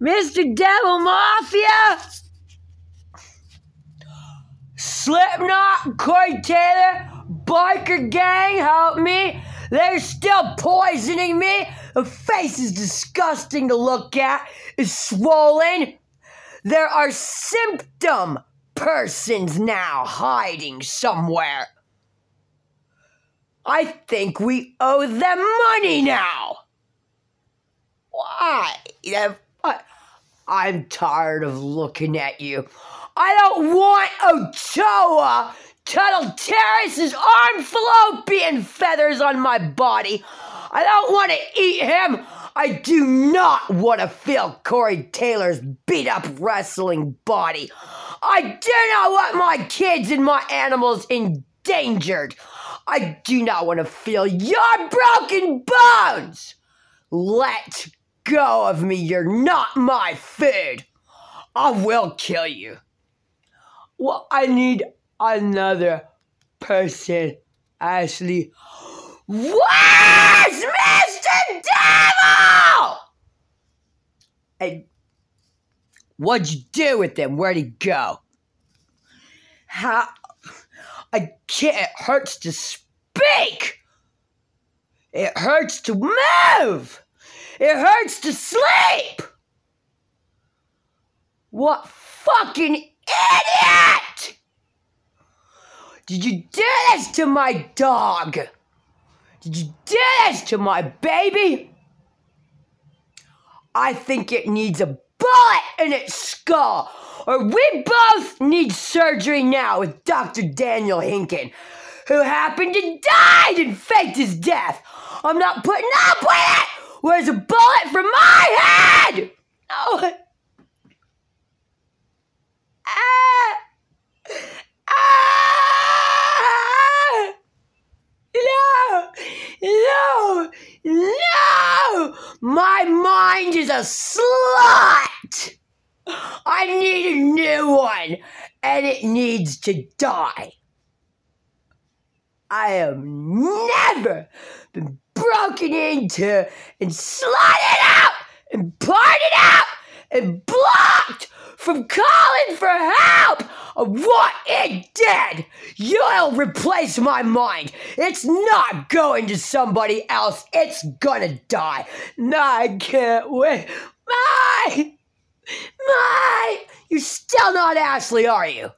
Mr. Devil Mafia? Slipknot, Corey Taylor, biker gang, help me. They're still poisoning me. The face is disgusting to look at. It's swollen. There are symptom persons now hiding somewhere. I think we owe them money now. Why? I'm tired of looking at you. I don't want Ochoa Tuttle Terrace's arm fallopian feathers on my body. I don't want to eat him. I do not want to feel Corey Taylor's beat-up wrestling body. I do not want my kids and my animals endangered. I do not want to feel your broken bones. Let go of me. You're not my food. I will kill you. Well, I need another person, Ashley. Where's Mr. Devil? And what'd you do with him? Where'd he go? How? I can't. It hurts to speak. It hurts to move. It hurts to sleep. What fucking idiot! Did you do this to my dog? Did you do this to my baby? I think it needs a bullet in its skull, or we both need surgery now with Dr. Daniel Hinken, who happened to die and faked his death. I'm not putting up with it! Where's a bullet for my head? No. No! My mind is a slut! I need a new one, and it needs to die. I have never been broken into and slotted out and parted out and blocked from calling for help. I want it dead. You'll replace my mind. It's not going to somebody else. It's gonna die. No, I can't wait. You're still not Ashley, are you?